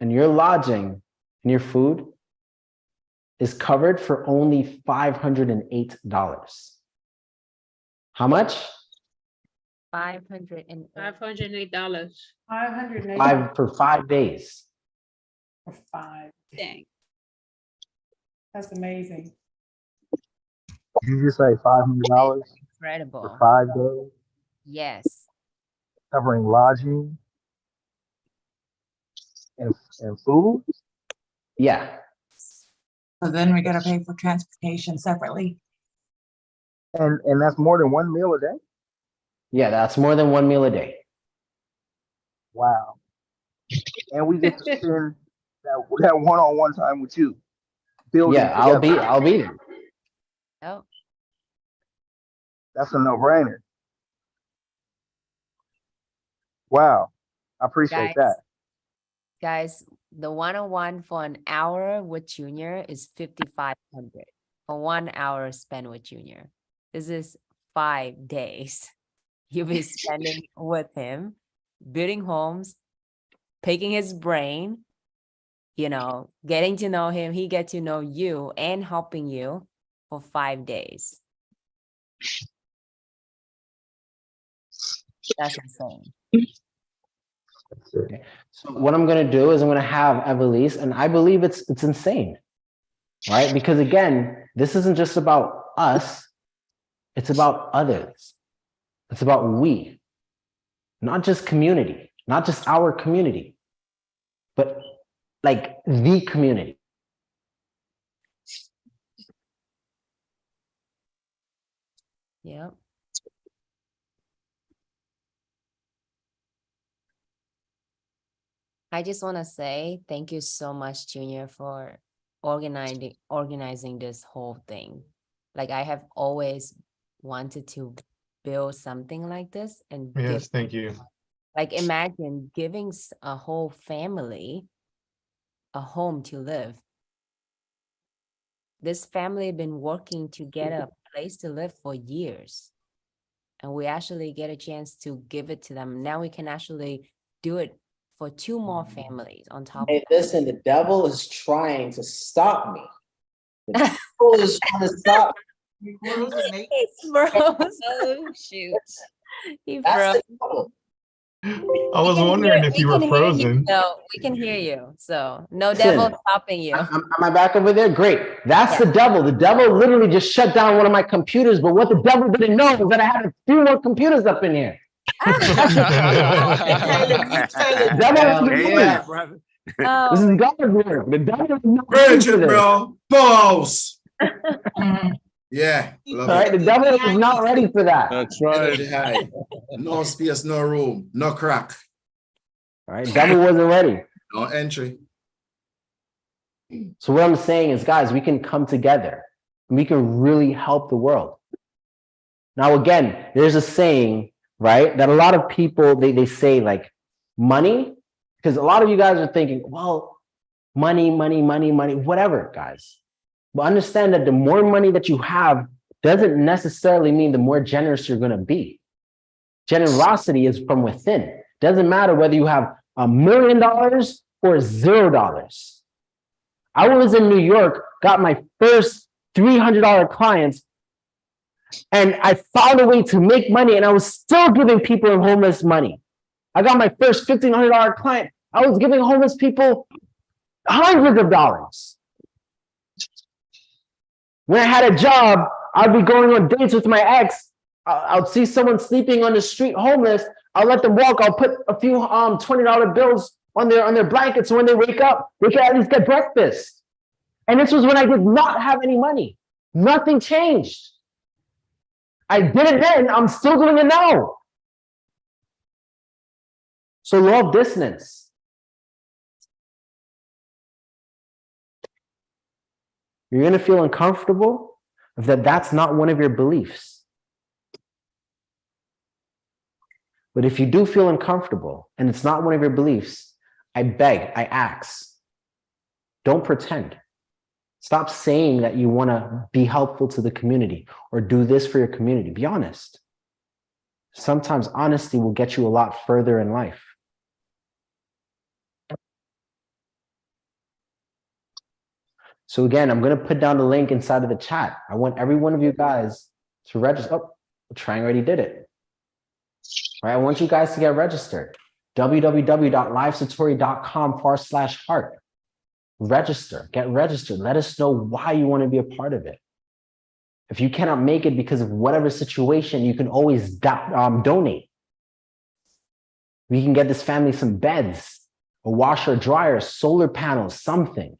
And your lodging and your food is covered for only $508. How much? $508. $508. For 5 days. For 5. Dang. That's amazing. Did you just say $500 Incredible. for 5 days, Yes. covering lodging and food? Yeah. So then we gotta pay for transportation separately. And that's more than 1 meal a day? Yeah, that's more than 1 meal a day. Wow. And we get to spend that one-on-one time with you. Building Yeah, I'll together. be there. Oh. That's a no-brainer. Wow. I appreciate that. Guys, the one-on-one for an hour with Junior is $5,500 for 1 hour spent with Junior. This is 5 days you'll be spending with him, building homes, picking his brain, you know, getting to know him, he get to know you, and helping you for 5 days. That's insane. Okay. So what I'm going to do is I'm going to have Evelise, and I believe it's insane, right? Because again, this isn't just about us. It's about others. It's about we, not just community, not just our community, but like the community. Yeah. I just want to say thank you so much, Junior, for organizing this whole thing. Like, I have always wanted to build something like this and Yes, thank you. like, imagine giving a whole family a home to live. This family been working to get a place to live for years. and we actually get a chance to give it to them. Now we can actually do it for 2 more families on top of Hey, that. listen, the devil is trying to stop me. The devil is trying to stop me. He's froze. Oh shoot. He That's froze. the devil. I was wondering if you were frozen. No, we can hear you. So no Listen, devil stopping you. Am I back over there? Great. That's the devil. The devil literally just shut down one of my computers, but what the devil didn't know is that I had a few more computers up in here. This is God's work. The devil is not ready for this. Bro. Pause. Yeah. All right, the devil is not ready for that. That's right. No space, no room, no crack. All right, devil wasn't ready. No entry. So what I'm saying is, guys, we can come together and we can really help the world. Now, again, there's a saying, right, that a lot of people, they say like money, because a lot of you guys are thinking, well, money, whatever, guys. But understand that the more money that you have doesn't necessarily mean the more generous you're going to be. Generosity is from within. Doesn't matter whether you have $1 million or $0. I was in New York, got my first $300 clients, and I found a way to make money, and I was still giving people in homeless money. I got my first $1,500 client. I was giving homeless people hundreds of dollars. When I had a job, I'd be going on dates with my ex. I'll see someone sleeping on the street homeless. I'll let them walk. I'll put a few $20 bills on their blankets, so when they wake up, they can at least get breakfast. And this was when I did not have any money. Nothing changed. I did it then. I'm still doing it now. So law of dissonance. You're going to feel uncomfortable if that's not one of your beliefs. But if you do feel uncomfortable and it's not one of your beliefs, I beg, I ask, don't pretend. Stop saying that you want to be helpful to the community or do this for your community. Be honest. Sometimes honesty will get you a lot further in life. So again, I'm going to put down the link inside of the chat. I want every one of you guys to register. Oh, Trang already did it. All right, I want you guys to get registered. www.livesatori.com/heart. Register, get registered. Let us know why you want to be a part of it. If you cannot make it because of whatever situation, you can always donate. We can get this family some beds, a washer, dryer, solar panels, something.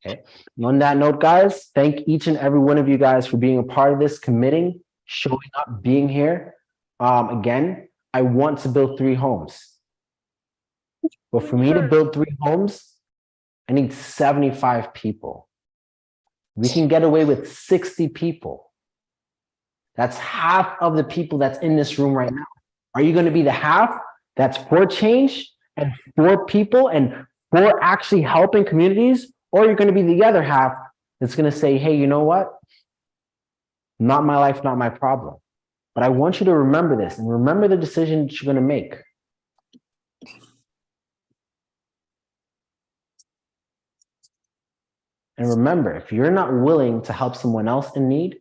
Okay. And on that note, guys, thank each and every one of you guys for being a part of this, committing, showing up, being here. Again, I want to build 3 homes. But for me to build 3 homes, I need 75 people. We can get away with 60 people. That's half of the people that's in this room right now. Are you going to be the half that's for change and for people and for actually helping communities? Or you're going to be the other half that's going to say, hey, you know what? Not my life, not my problem. But I want you to remember this and remember the decision that you're going to make. And remember, if you're not willing to help someone else in need,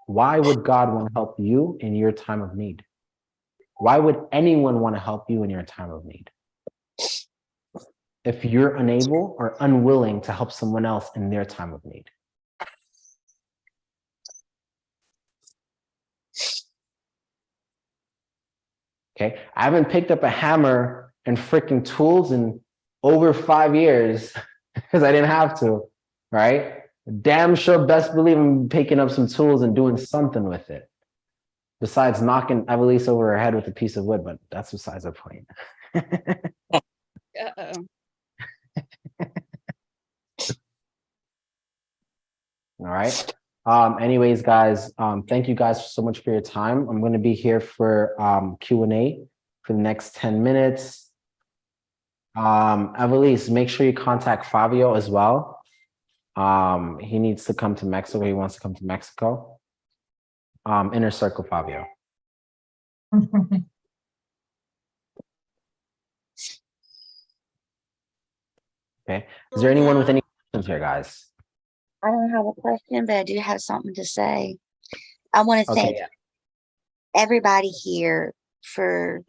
why would God want to help you in your time of need? Why would anyone want to help you in your time of need? If you're unable or unwilling to help someone else in their time of need. Okay, I haven't picked up a hammer and freaking tools in over 5 years because I didn't have to, right? Damn sure best believe I'm picking up some tools and doing something with it. Besides knocking Evelise over her head with a piece of wood, but that's besides the point. Uh-oh. All right. Anyways, guys, thank you guys so much for your time. I'm going to be here for Q&A for the next 10 minutes. Evelise, make sure you contact Fabio as well. He needs to come to Mexico. He wants to come to Mexico. Inner circle Fabio. Okay. Is there anyone with any questions here, guys? I don't have a question, but I do have something to say. I want to Okay, thank yeah. everybody here for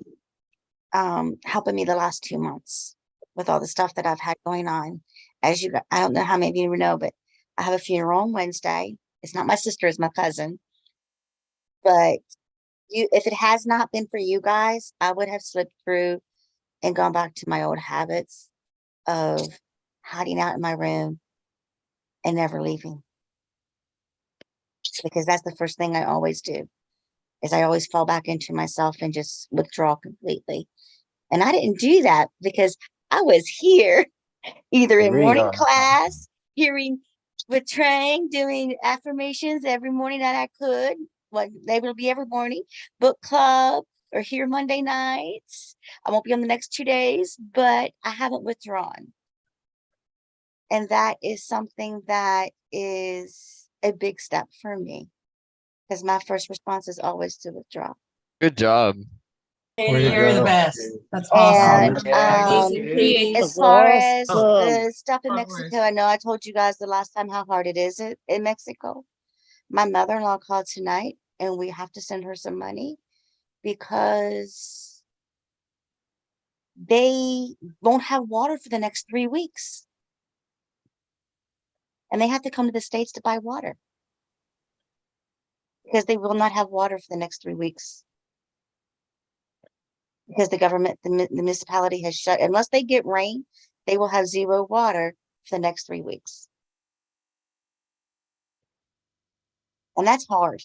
helping me the last 2 months with all the stuff that I've had going on. As you, I don't know how many of you know, but I have a funeral on Wednesday. It's not my sister, it's my cousin. But if it has not been for you guys, I would have slipped through and gone back to my old habits of hiding out in my room and never leaving. Because that's the first thing I always do, is I always fall back into myself and just withdraw completely. And I didn't do that because I was here either in morning class, hearing with Trang, doing affirmations every morning that I could. Well, they will be every morning, book club, or here Monday nights. I won't be on the next 2 days, but I haven't withdrawn. And that is something that is a big step for me, because my first response is always to withdraw. Good job. You're the best. That's And awesome. as far as the stuff in Mexico, I know I told you guys the last time how hard it is in Mexico. My mother-in-law called tonight and we have to send her some money because they won't have water for the next 3 weeks. And they have to come to the States to buy water because they will not have water for the next 3 weeks. Because the government, the municipality has shut, unless they get rain, they will have zero water for the next 3 weeks. And that's hard.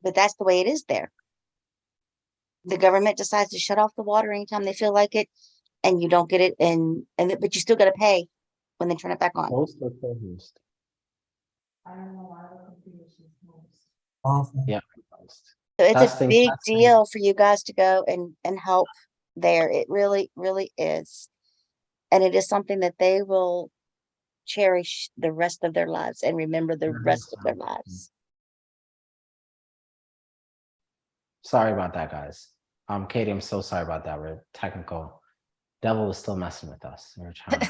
But that's the way it is there. The government decides to shut off the water anytime they feel like it, and you don't get it, but you still got to pay when they turn it back on. Host or co-host? I don't know why the computer's closed. Awesome. Yeah. So it's a big deal for you guys to go and help there. It really, really is. And it is something that they will cherish the rest of their lives and remember the rest of their lives. Sorry about that, guys. Katie, I'm so sorry about that. We're technical. Devil was still messing with us. We were trying to